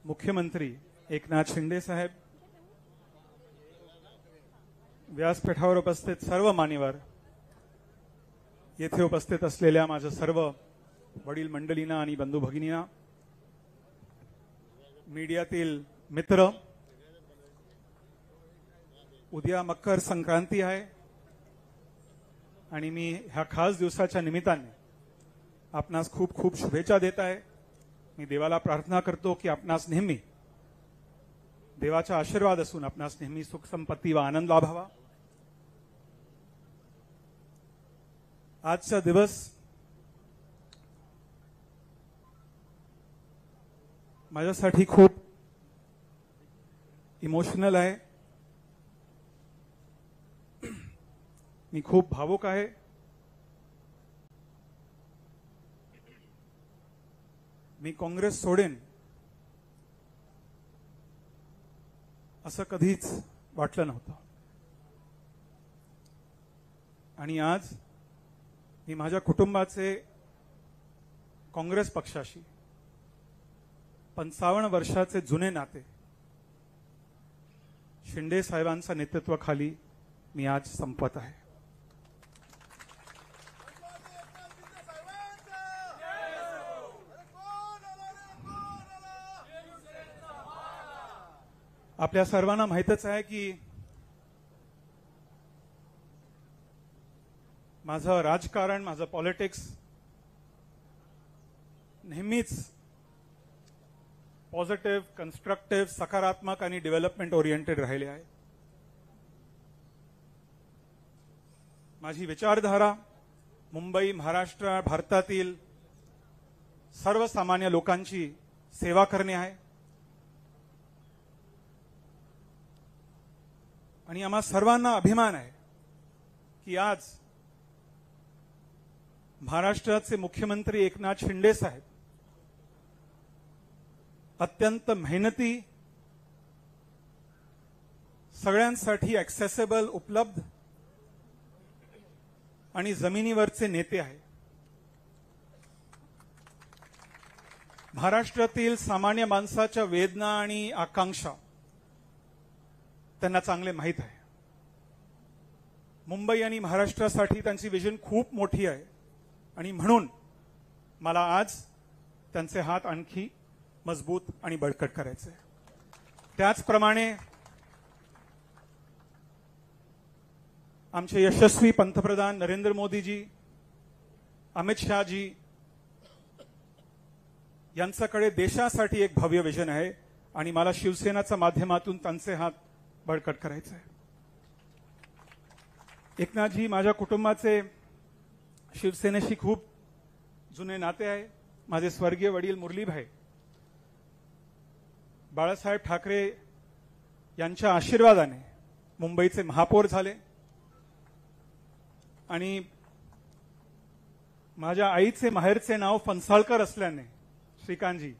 मुख्यमंत्री एकनाथ शिंदे साहेब, व्यासपीठावर उपस्थित सर्व मान्यवर, येथे उपस्थित असलेल्या माझ्या सर्व वडील मंडळींना आणि बंधू भगिनींना, मीडियातील मित्र, उद्या मकर संक्रांती आहे आणि मी ह्या खास दिवसाच्या निमित्ताने आपणास खूप खूप शुभेच्छा देत आहे। मी देवाला प्रार्थना करतो की आपणास नेहमी देवाचा आशीर्वाद असून आपणास नेहमी सुख संपत्ती व आनंद लाभावा। आजचा दिवस माझ्यासाठी खूप इमोशनल आहे। मी खूप भावुक आहे। मी काँग्रेस सोडेन असं कधीच वाटलं नव्हतं आणि आज मी माझ्या कुटुंबाचे काँग्रेस पक्षाशी 55 वर्षाचे जुने नाते शिंदे साहेबांच्या नेतृत्वाखाली मी आज संपवत आहे। आपल्या सर्वांना माहितच आहे की माझं राजकारण, माझं पॉलिटिक्स नेहमीच पॉझिटिव्ह, कन्स्ट्रक्टिव्ह, सकारात्मक आणि डेव्हलपमेंट ओरिएंटेड राहिले आहे। माझी विचारधारा मुंबई, महाराष्ट्र, भारतातील सर्वसामान्य लोकांची सेवा करणे आहे आणि आम्हा सर्वांना अभिमान आहे की आज महाराष्ट्राचे मुख्यमंत्री एकनाथ शिंदे साहेब अत्यंत मेहनती, सगळ्यांसाठी ॲक्सेसिबल, उपलब्ध आणि जमिनीवरचे नेते आहे। महाराष्ट्रातील सामान्य माणसाच्या वेदना आणि आकांक्षा त्यांना चांगले माहीत आहे। मुंबई आणि महाराष्ट्रासाठी त्यांची विजन खूप मोठी आहे आणि म्हणून मला आज त्यांचे हात आणखी मजबूत आणि बळकट करायचे। त्याचप्रमाणे आमचे यशस्वी पंतप्रधान नरेंद्र मोदीजी, अमित शहाजी यांच्याकडे देशासाठी एक भव्य विजन आहे आणि मला शिवसेनाच्या माध्यमातून त्यांचे हात बळकट करायचे आहे। एकनाथजी माझ्या कुटुंबाचे शिवसेनेशी खूप जुने नाते आहे। माझे स्वर्गीय वडील मुरलीभाई बाळासाहेब ठाकरे यांच्या आशीर्वादाने मुंबईचे महापौर झाले आणि माझ्या आईचे माहेरचे नाव फणसाळकर असल्याने श्रीकांतजी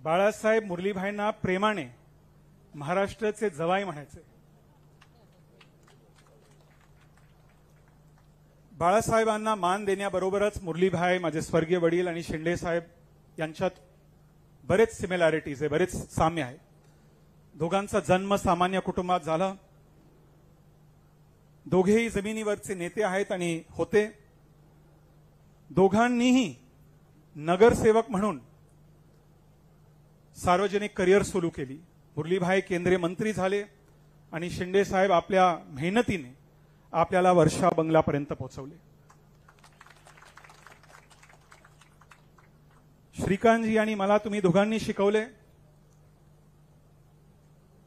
बाळासाहेब मुरलीभाईंना प्रेमाने महाराष्ट्राचे जवाई म्हणायचे। बाळासाहेबांना मान देण्याबरोबरच मुरलीभाई, माझे स्वर्गीय वडील आणि शिंदे साहेब यांच्यात बरेच सिमिलॅरिटीज आहे, बरेच साम्य आहे। दोघांचा जन्म सामान्य कुटुंबात झाला। दोघेही जमिनीवरचे नेते आहेत आणि होते। दोघांनीही नगरसेवक म्हणून सार्वजनिक करिअर सुरू केली। मुरलीभाई केंद्रीय मंत्री झाले आणि शिंदे साहेब आपल्या मेहनतीने आपल्याला वर्षा बंगलापर्यंत पोहोचवले। श्रीकांतजी आणि मला तुम्ही दोघांनी शिकवले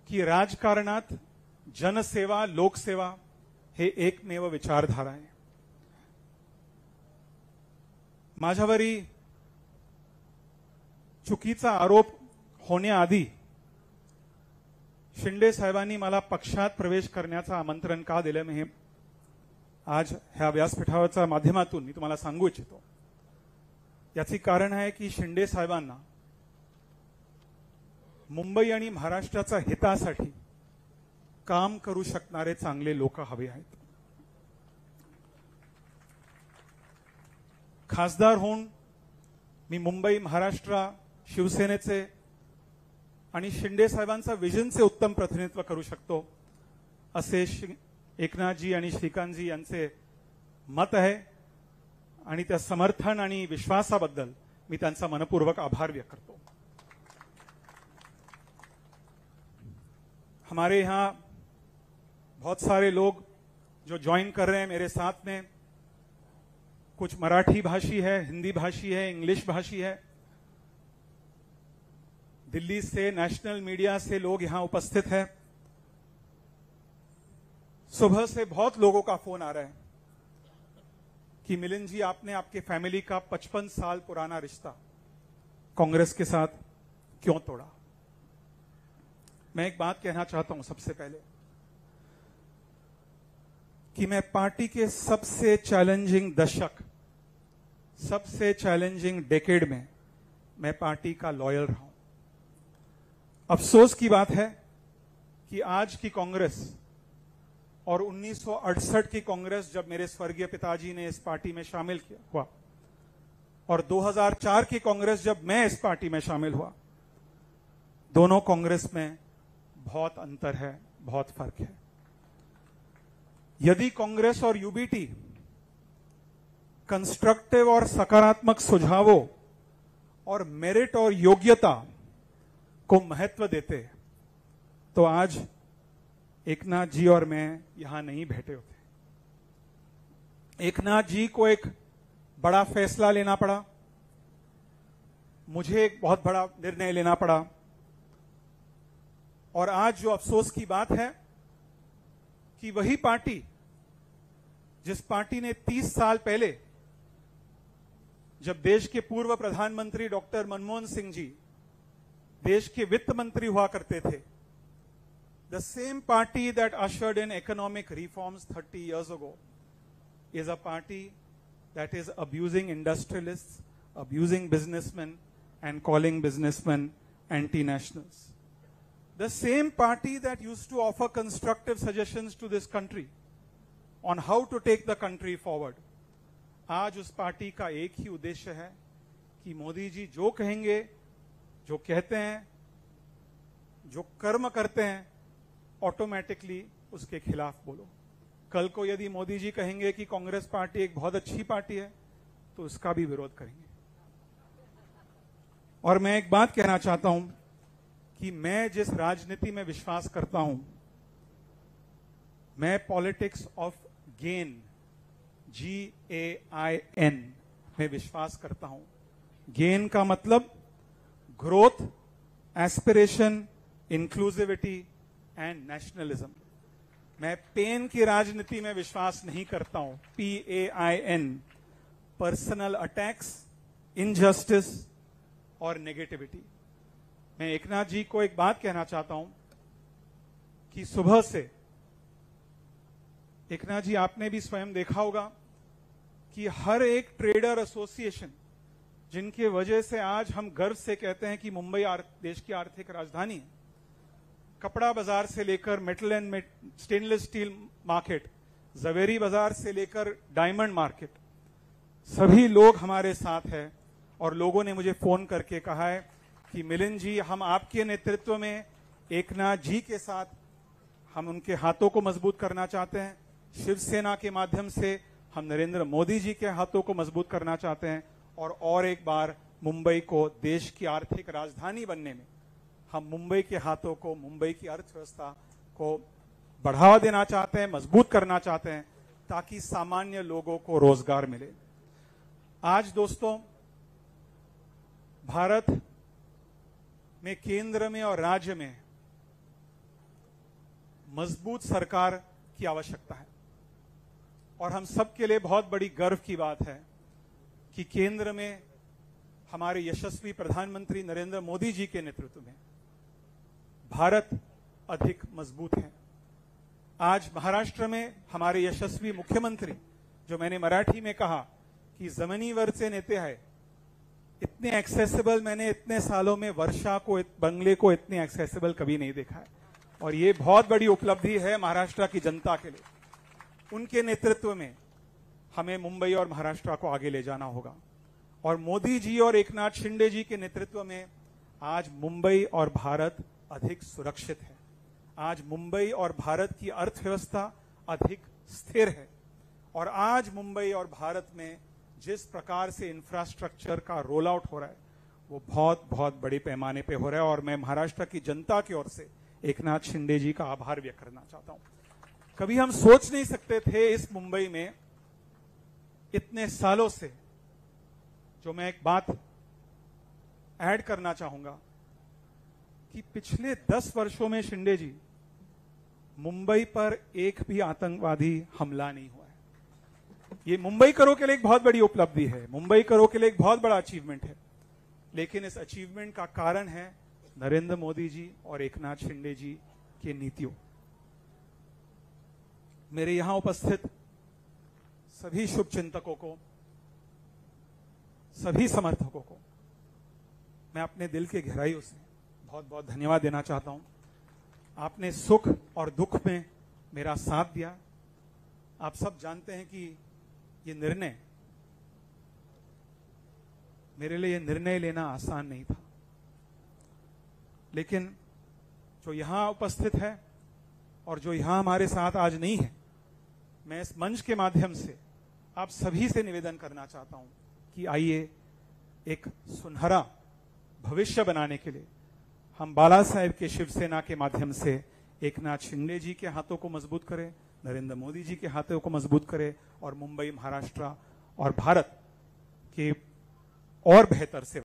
की राजकारणात जनसेवा, लोकसेवा हे एकमेव विचारधारा आहे। माझ्यावरी चुकीचा आरोप होण्याआधी शिंदे साहेबांनी मला पक्षात प्रवेश करण्याचं आमंत्रण का दिलं, मी आज ह्या व्यासपीठावरच्या माध्यमातून मी तुम्हाला सांगू इच्छितो। याचे कारण आहे की शिंदे साहेबांना मुंबई आणि महाराष्ट्राच्या हितासाठी काम करू शकणारे चांगले लोक हवे आहेत। खासदार होऊन मी मुंबई, महाराष्ट्र शिवसेनेचे आणि शिंदे साहेबांचा विजनचे उत्तम प्रतिनिधित्व करू शकतो असे एकनाथजी आणि श्रीकांतजी यांचे मत आहे आणि त्या समर्थन आणि विश्वासाबद्दल मी त्यांचा मनपूर्वक आभार व्यक्त करतो। हमारे यहां बहुत सारे लोग जो ज्वाइन कर रहे हैं मेरे साथ में, कुछ मराठी भाषी है, हिंदी भाषी है, इंग्लिश भाषी है। दिल्ली से नेशनल मीडिया से लोग यहां उपस्थित हैं। सुबह से बहुत लोगों का फोन आ रहा है कि मिलिंद जी, आपने आपके फैमिली का 55 साल पुराना रिश्ता कांग्रेस के साथ क्यों तोड़ा। मैं एक बात कहना चाहता हूं सबसे पहले कि मैं पार्टी के सबसे चैलेंजिंग दशक, सबसे चैलेंजिंग डेकेड में मैं पार्टी का लॉयल रहा हूं। अफसोस की बात है कि आज की कांग्रेस और 1968 की कांग्रेस, जब मेरे स्वर्गीय पिताजी ने इस पार्टी में शामिल किया हुआ, और 2004 की कांग्रेस जब मैं इस पार्टी में शामिल हुआ, दोनों कांग्रेस में बहुत अंतर है, बहुत फर्क है। यदि कांग्रेस और यूबीटी कंस्ट्रक्टिव और सकारात्मक सुझावों और मेरिट और योग्यता को महत्व देते तो आज एकनाथ जी और मैं यहां नहीं बैठे होते। एकनाथ जी को एक बड़ा फैसला लेना पड़ा, मुझे एक बहुत बड़ा निर्णय लेना पड़ा, और आज जो अफसोस की बात है कि वही पार्टी जिस पार्टी ने 30 साल पहले, जब देश के पूर्व प्रधानमंत्री डॉक्टर मनमोहन सिंह जी देश के वित्त मंत्री हुआ करते थे, the same party that ushered in economic reforms 30 years ago is a party that is abusing industrialists, abusing businessmen, and calling businessmen anti-nationals. The same party that used to offer constructive suggestions to this country on how to take the country forward, आज उस party का एक ही उद्देश्य है कि मोदी जी जो कहेंगे, जो कहते हैं, जो कर्म करते हैं, ऑटोमेटिकली उसके खिलाफ बोलो। कल को यदि मोदी जी कहेंगे कि कांग्रेस पार्टी एक बहुत अच्छी पार्टी है तो उसका भी विरोध करेंगे। और मैं एक बात कहना चाहता हूं कि मैं जिस राजनीति में विश्वास करता हूं, मैं पॉलिटिक्स ऑफ गेन, GAIN में विश्वास करता हूं। गेन का मतलब growth, aspiration, inclusivity and nationalism. मैं पेन की राजनीति में विश्वास नहीं करता हूं, PAIN, पर्सनल अटैक्स, इनजस्टिस और नेगेटिविटी। मैं एकनाथ जी को एक बात कहना चाहता हूं कि सुबह से, एकनाथ जी आपने भी स्वयं देखा होगा कि हर एक ट्रेडर एसोसिएशन, जिनके वजह से आज हम गर्व से कहते हैं कि मुंबई देश की आर्थिक राजधानी है, कपड़ा बाजार से लेकर metal and stainless steel market, Zaveri Bazaar से लेकर डायमंड मार्केट, सभी लोग हमारे साथ हैं। और लोगों ने मुझे फोन करके कहा है कि मिलिंद जी, हम आपके नेतृत्व में एकनाथ जी के साथ, हम उनके हाथों को मजबूत करना चाहते हैं। शिवसेना के माध्यम से हम नरेंद्र मोदी जी के हाथों को मजबूत करना चाहते हैं, और एक बार मुंबई को देश की आर्थिक राजधानी बनने में हम मुंबई के हाथों को, मुंबई की अर्थव्यवस्था को बढ़ावा देना चाहते हैं, मजबूत करना चाहते हैं, ताकि सामान्य लोगों को रोजगार मिले। आज दोस्तों, भारत में केंद्र में और राज्य में मजबूत सरकार की आवश्यकता है, और हम सबके लिए बहुत बड़ी गर्व की बात है कि केंद्र में हमारे यशस्वी प्रधानमंत्री नरेंद्र मोदी जी के नेतृत्व में भारत अधिक मजबूत है। आज महाराष्ट्र में हमारे यशस्वी मुख्यमंत्री, जो मैंने मराठी में कहा कि जमिनीवरचे नेते है, इतने एक्सेसिबल मैंने इतने सालों में वर्षा को, बंगले को इतने एक्सेसिबल कभी नहीं देखा है, और ये बहुत बड़ी उपलब्धि है महाराष्ट्र की जनता के लिए। उनके नेतृत्व में हमें मुंबई और महाराष्ट्र को आगे ले जाना होगा, और मोदी जी और एकनाथ शिंदे जी के नेतृत्व में आज मुंबई और भारत अधिक सुरक्षित है। आज मुंबई और भारत की अर्थव्यवस्था अधिक स्थिर है और आज मुंबई और भारत में जिस प्रकार से इंफ्रास्ट्रक्चर का रोल आउट हो रहा है वो बहुत बहुत बड़े पैमाने पे हो रहा है और मैं महाराष्ट्र की जनता की ओर से एकनाथ शिंदे जी का आभार व्यक्त करना चाहता हूं। कभी हम सोच नहीं सकते थे इस मुंबई में इतने सालों से, जो मैं एक बात ऐड करना चाहूंगा कि पिछले 10 वर्षों में शिंदे जी मुंबई पर एक भी आतंकवादी हमला नहीं हुआ है। ये मुंबई करो के लिए एक बहुत बड़ी उपलब्धि है, मुंबई करो के लिए एक बहुत बड़ा अचीवमेंट है, लेकिन इस अचीवमेंट का कारण है नरेंद्र मोदी जी और एकनाथ शिंदे जी की नीतियों। मेरे यहां उपस्थित सभी शुभचिंतकों को, सभी समर्थकों को मैं अपने दिल के गहराइयों से बहुत बहुत धन्यवाद देना चाहता हूं। आपने सुख और दुख में मेरा साथ दिया। आप सब जानते हैं कि ये निर्णय, मेरे लिए ये निर्णय लेना आसान नहीं था, लेकिन जो यहां उपस्थित है और जो यहां हमारे साथ आज नहीं है, मैं इस मंच के माध्यम से आप सभी से निवेदन करना चाहता हूं कि आइए एक सुनहरा भविष्य बनाने के लिए हम बाला साहेब के शिवसेना के माध्यम से एकनाथ शिंदे जी के हाथों को मजबूत करें, नरेंद्र मोदी जी के हाथों को मजबूत करें और मुंबई, महाराष्ट्र और भारत के और बेहतर से